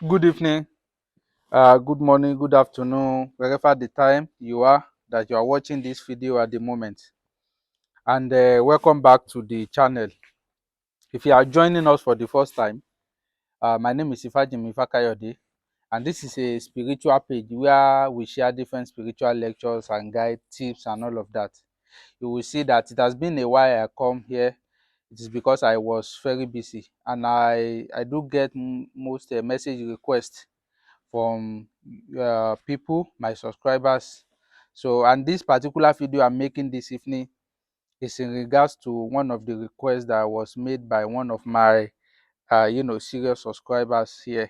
Good evening, good morning, good afternoon, wherever the time you are that you are watching this video at the moment. And welcome back to the channel. If you are joining us for the first time, my name is Ifajimi Fakayode, and this is a spiritual page where we share different spiritual lectures and guide tips and all of that. You will see that it has been a while I come here. It is because I was very busy, and I do get most message requests from people, my subscribers. So, and this particular video I'm making this evening is in regards to one of the requests that was made by one of my, serious subscribers here.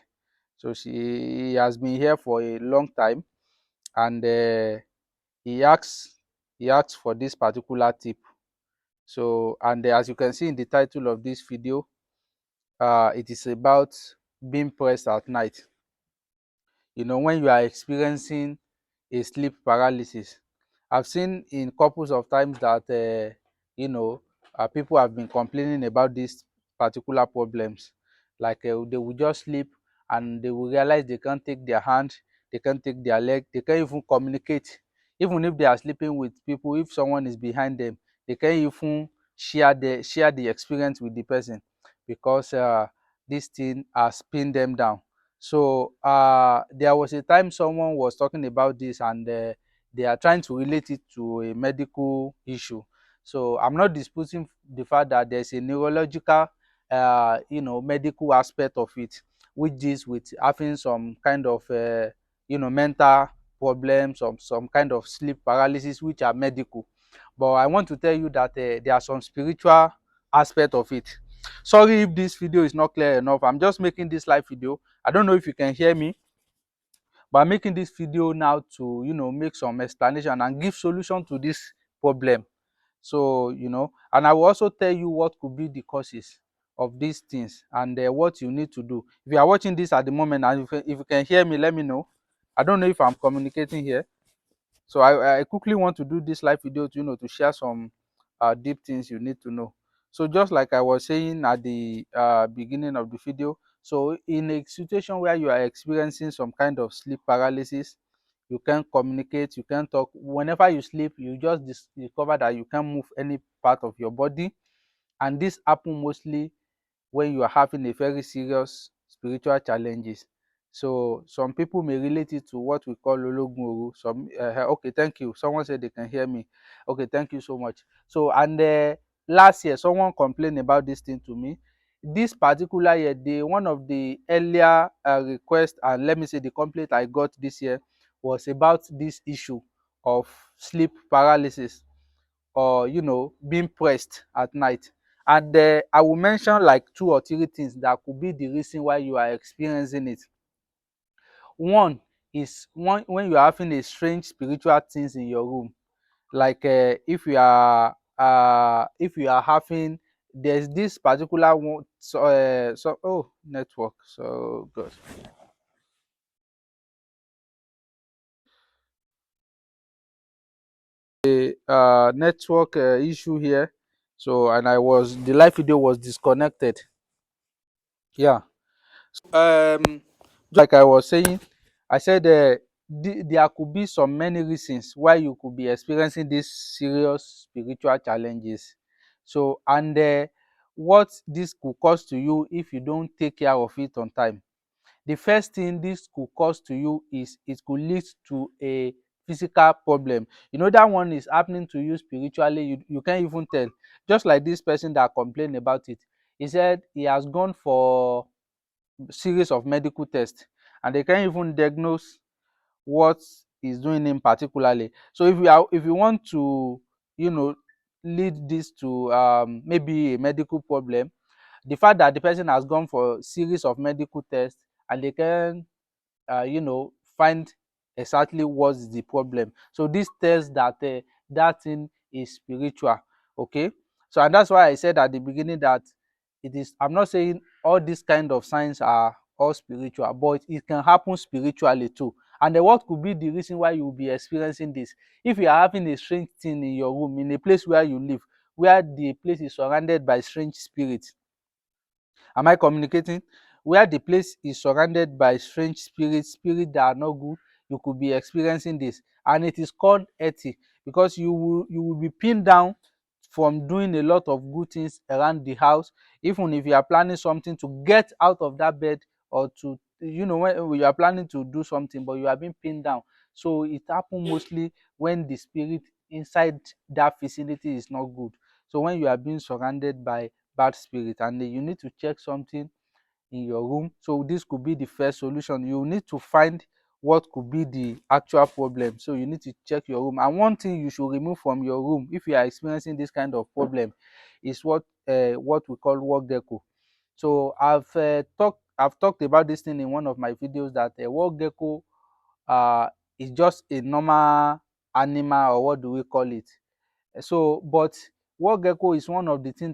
So she has been here for a long time, and he asks he asked for this particular tip. So, and as you can see in the title of this video, it is about being pressed at night. When you are experiencing a sleep paralysis. I've seen in couples of times that people have been complaining about these particular problems. Like they will just sleep and they will realize they can't take their hand, they can't take their leg, they can't even communicate. Even if they are sleeping with people, if someone is behind them, they can't even share the experience with the person because this thing has pinned them down. So there was a time someone was talking about this, and they are trying to relate it to a medical issue. So I'm not disputing the fact that there's a neurological, medical aspect of it, which deals with having some kind of, mental problems, some kind of sleep paralysis, which are medical. But I want to tell you that there are some spiritual aspect of it. Sorry if this video is not clear enough. I'm just making this live video. I don't know if you can hear me, but I'm making this video now to make some explanation and give solution to this problem. So and I will also tell you what could be the causes of these things, and what you need to do. If you are watching this at the moment and if you can hear me, let me know. I don't know if I'm communicating here. So I quickly want to do this live video to to share some deep things you need to know. So just like I was saying at the beginning of the video, so in a situation where you are experiencing some kind of sleep paralysis, you can't communicate, you can't talk. Whenever you sleep, you just discover that you can't move any part of your body, and this happen mostly when you are having a very serious spiritual challenges. So some people may relate it to what we call ologun. Some okay, thank you. Someone said they can hear me. Okay, thank you so much. So and last year someone complained about this thing to me. This particular year, the one of the earlier requests, and let me say the complaint I got this year was about this issue of sleep paralysis, or being pressed at night. And I will mention like 2 or 3 things that could be the reason why you are experiencing it. One is when you are having a strange spiritual things in your room, like if you are having, there's this particular one. So oh, network, so good. A network issue here. So, and the live video was disconnected. Yeah. Like I was saying, I said there could be some many reasons why you could be experiencing these serious spiritual challenges. So, and what this could cause to you if you don't take care of it on time. The first thing this could cause to you is it could lead to a physical problem. That one is happening to you spiritually. You can't even tell. Just like this person that complained about it. He said he has gone for series of medical tests and they can't even diagnose what is doing him particularly. So if you want to you know lead this to maybe a medical problem, the fact that the person has gone for series of medical tests and they can find exactly what's the problem. So this tells that that thing is spiritual. Okay. So and that's why I said at the beginning that I'm not saying all these kind of signs are all spiritual, but it can happen spiritually too. And then what could be the reason why you will be experiencing this? If you are having a strange thing in your room, in a place where you live, where the place is surrounded by strange spirits. Am I communicating? where the place is surrounded by strange spirits that are not good, you could be experiencing this. And it is called eti, because you will be pinned down from doing a lot of good things around the house. Even if you are planning something to get out of that bed, or to, when you are planning to do something but you are being pinned down. So it happen mostly when the spirit inside that vicinity is not good. So when you are being surrounded by bad spirit, and you need to check something in your room. So this could be the first solution. You need to find what could be the actual problem. So you need to check your room. And one thing you should remove from your room if you are experiencing this kind of problem is what we call wall gecko. So I've talked about this thing in one of my videos, that a wall gecko uh is just a normal animal, or what do we call it. So but wall gecko is one of the things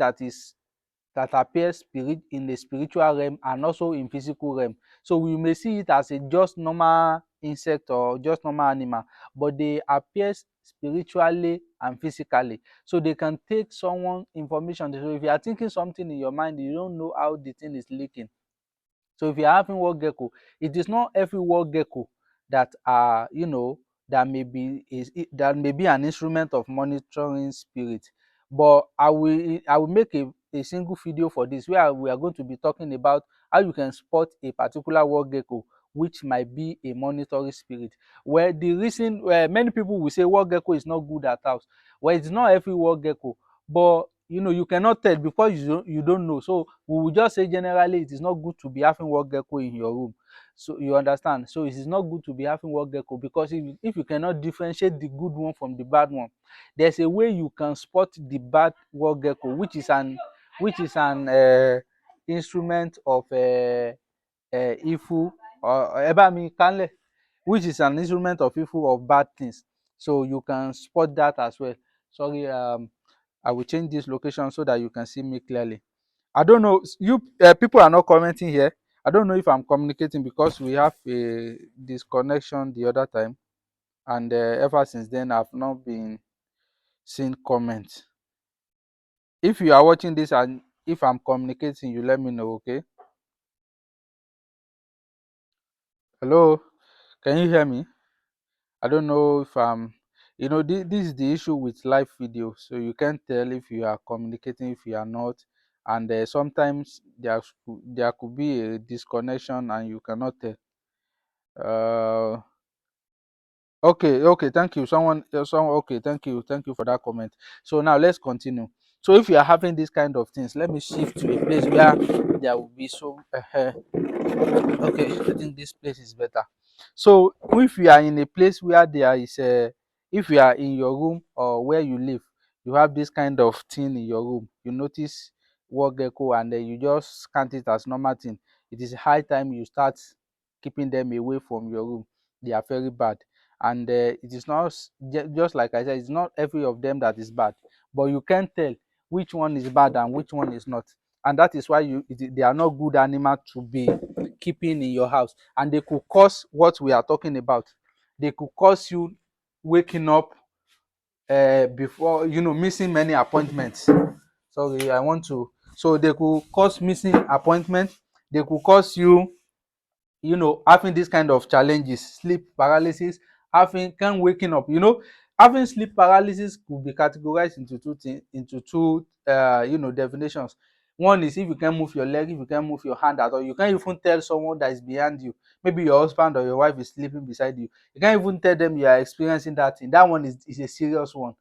that appears in the spiritual realm and also in physical realm. So we may see it as a just normal insect or just normal animal, but they appear spiritually and physically. So they can take someone information. So if you are thinking something in your mind, you don't know how the thing is leaking. So if you're having wall gecko, it is not every wall gecko that that may be an instrument of monitoring spirit. But I will make a single video for this, where we are going to be talking about how you can spot a particular wall gecko which might be a monitoring spirit. Where the reason where many people will say wall gecko is not good at house. Well, it's not every wall gecko, but you cannot tell because you don't know. So we will just say generally it is not good to be having wall gecko in your room. So you understand. So it is not good to be having wall gecko, because if you cannot differentiate the good one from the bad one, there's a way you can spot the bad wall gecko, which is an instrument of ifu, or eba mi kanle, which is an instrument of ifu, of bad things. So you can spot that as well. Sorry, I will change this location so that you can see me clearly. I don't know, you people are not commenting here. I don't know if I'm communicating, because we have a disconnection the other time, and ever since then I've not been seeing comments. If you are watching this and if I'm communicating, you let me know, okay? Hello, can you hear me? I don't know if this is the issue with live video. So you can't tell if you are communicating, if you are not. And sometimes there could be a disconnection and you cannot tell. Uh, okay, okay, thank you. Okay, thank you for that comment. So now let's continue. So if you are having this kind of things, let me shift to a place where there will be so. Okay, I think this place is better. So if you are in a place where there is if you are in your room or where you live, you have this kind of thing in your room, you notice wall gecko, and then you just count it as normal thing. It is high time you start keeping them away from your room. They are very bad. And it is not just like I said, it's not every of them that is bad, but you can tell which one is bad and which one is not. And that is why they are not good animal to be keeping in your house, and they could cause what we are talking about. They could cause you waking up before, missing many appointments. Sorry, I want to. So they could cause missing appointments. They could cause you, having this kind of challenges, sleep paralysis, having can waking up. Having sleep paralysis could be categorized into two definitions. One is if you can't move your leg, if you can't move your hand at all, you can't even tell someone that is behind you, maybe your husband or your wife is sleeping beside you, you can't even tell them you are experiencing that thing. That one is a serious one.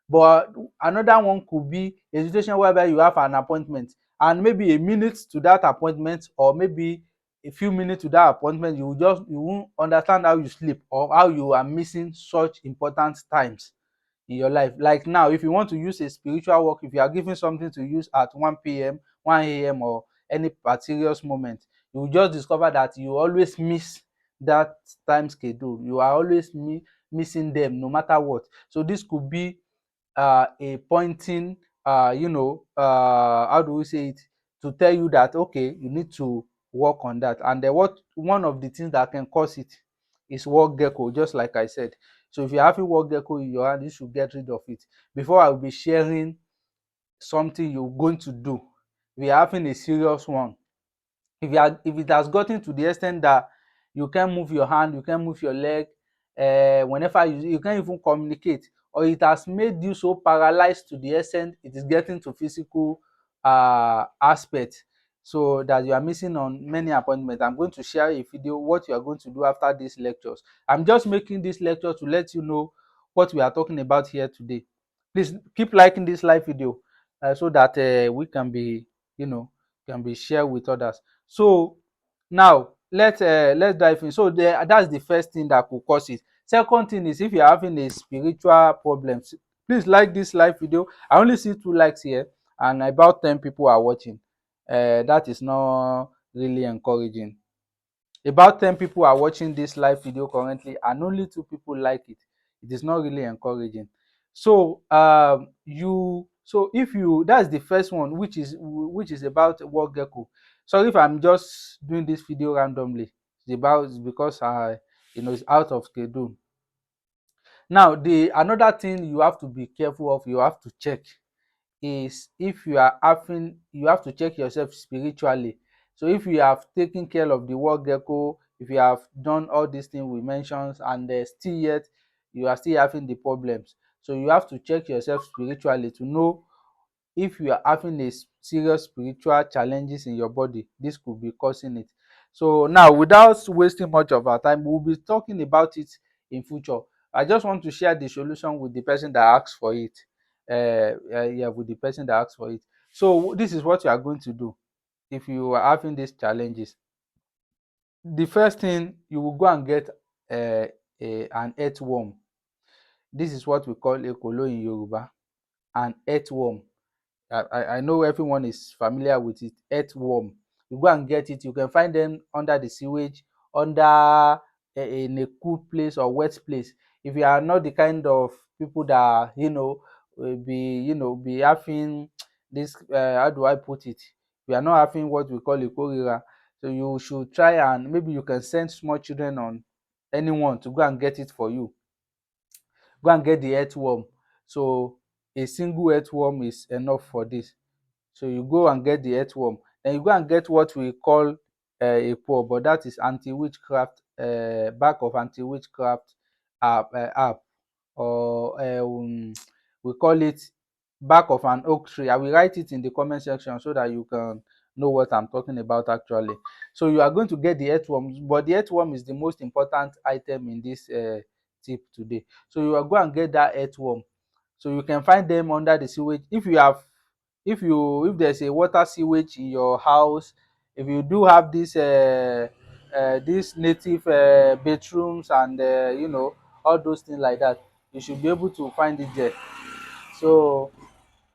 But another one could be a situation whereby you have an appointment, and maybe a minute to that appointment, or maybe a few minutes to that appointment, you won't understand how you sleep, or how you are missing such important times in your life. Like now, if you want to use a spiritual work, if you are given something to use at 1 p.m., 1 a.m., or any serious moment, you will just discover that you always miss that time schedule. You are always missing them no matter what. So this could be a pointing, how do we say it, to tell you that okay, you need to work on that. And what one of the things that can cause it is wall gecko, just like I said. So if you're having wall gecko in your hand, you should get rid of it. Before I will be sharing something you're going to do, we are having a serious one. If it has gotten to the extent that you can't move your hand, you can't move your leg, whenever you can't even communicate, or it has made you so paralyzed to the extent it is getting to physical aspect, so that you are missing on many appointments. I'm going to share a video what you are going to do after these lectures. I'm just making this lecture to let you know what we are talking about here today. Please keep liking this live video, so that we can be, you know, can be shared with others. So now let's dive in. So that's the first thing that could cause it. Second thing is, if you're having a spiritual problem, please like this live video. I only see 2 likes here and about 10 people are watching. That is not really encouraging. About 10 people are watching this live video currently and only 2 people like it. It is not really encouraging. So if you, that's the first one, which is about work gecko. Sorry if I'm just doing this video randomly. It's because I, it's out of schedule. Now the another thing you have to be careful of, you have to check, is if you are having, you have to check yourself spiritually. So if you have taken care of the work gecko, if you have done all these things we mentioned, and still yet you are still having the problems, so you have to check yourself spiritually to know if you are having a serious spiritual challenges in your body. This could be causing it. So now, without wasting much of our time, we'll be talking about it in future. I just want to share the solution with the person that asks for it. Yeah, with the person that asks for it. So this is what you are going to do if you are having these challenges. The first thing, you will go and get an earthworm. This is what we call ekolo in Yoruba, an earthworm. I know everyone is familiar with it. Earthworm. You go and get it. You can find them under the sewage, under in a cool place or wet place. If you are not the kind of people that will be be having this, how do I put it? We are not having what we call a cholera. So you should try, and maybe you can send small children on anyone to go and get it for you. Go and get the earthworm. So a single earthworm is enough for this. So you go and get the earthworm. Then you go and get what we call a paw, but that is anti-witchcraft, back of anti-witchcraft app, or we call it back of an oak tree. I will write it in the comment section so that you can know what I'm talking about actually. So you are going to get the earthworm, but the earthworm is the most important item in this tip today. So you are going and get that earthworm. So you can find them under the sewage. If there's a water sewage in your house, if you do have this native bedrooms, and all those things like that, you should be able to find it there. So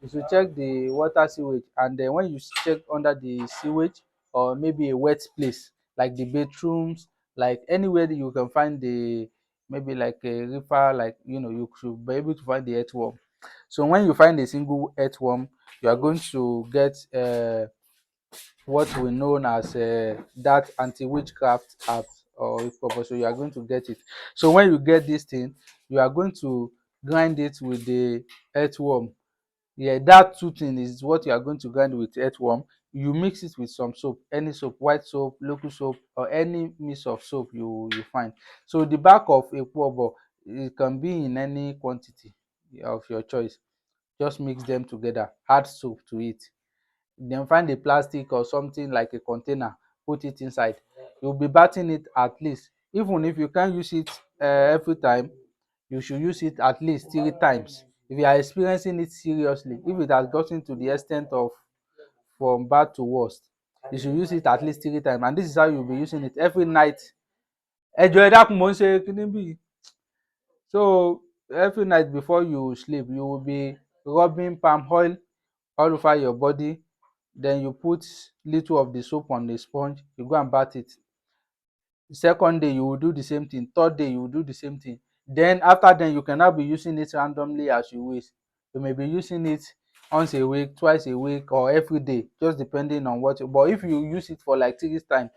you should check the water sewage, and then when you check under the sewage, or maybe a wet place like the bedrooms, like anywhere that you can find the, maybe like a river, like you should be able to find the earthworm. So when you find a single earthworm, you are going to get what we know as that anti-witchcraft app, or if proper. So you are going to get it. So when you get this thing, you are going to grind it with the earthworm. Yeah, that two thing is what you are going to grind with earthworm. You mix it with some soap, any soap, white soap, local soap, or any mix of soap you find. So the back of a poor, it can be in any quantity of your choice. Just mix them together, add soap to it. Then find a plastic or something like a container, put it inside. You'll be batting it at least. Even if you can't use it every time, you should use it at least 3 times. If you are experiencing it seriously, if it has gotten to the extent of from bad to worst, you should use it at least 3 times, and this is how you'll be using it every night. Ẹjọ ẹ dákun, mo ń ṣe kíní bí. So every night before you sleep, you will be rubbing palm oil all over your body. Then you put little of the soap on the sponge, you go and bath it. Second day you will do the same thing, third day you will do the same thing. Then after then you can now be using it randomly as you wish. You may be using it once a week, twice a week, or every day, just depending on what but if you use it for like 3 times,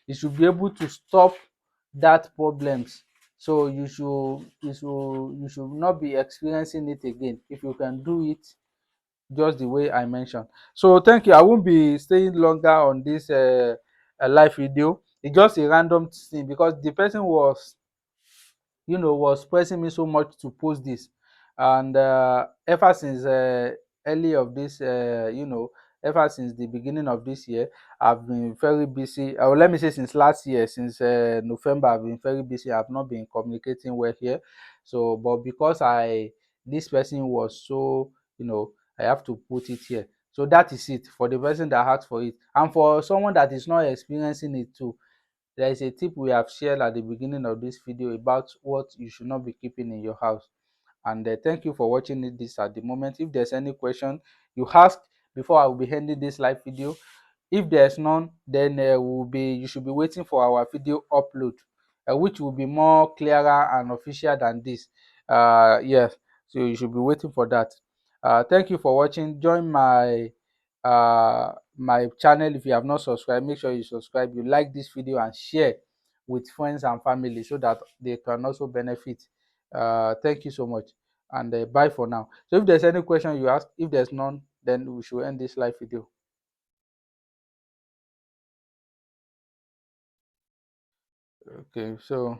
you should be able to stop that problems. So you should not be experiencing it again if you can do it just the way I mentioned. So thank you. I won't be staying longer on this a live video. It's just a random thing because the person was, was pressing me so much to post this. And ever since early of this, ever since the beginning of this year, I've been very busy. Or let me say since last year, since November, I've been very busy. I've not been communicating well here. So, but because this person was so, I have to put it here. So that is it for the person that asked for it. And for someone that is not experiencing it too, there is a tip we have shared at the beginning of this video about what you should not be keeping in your house. And thank you for watching this at the moment. If there's any question you ask before I will be ending this live video, if there's none, then you should be waiting for our video upload, which will be more clearer and official than this. Yes, so you should be waiting for that. Thank you for watching. Join my channel if you have not subscribed. Make sure you subscribe, you like this video, and share with friends and family so that they can also benefit. Thank you so much, and bye for now. So if there's any question you ask, if there's none, then we should end this live video. Okay, so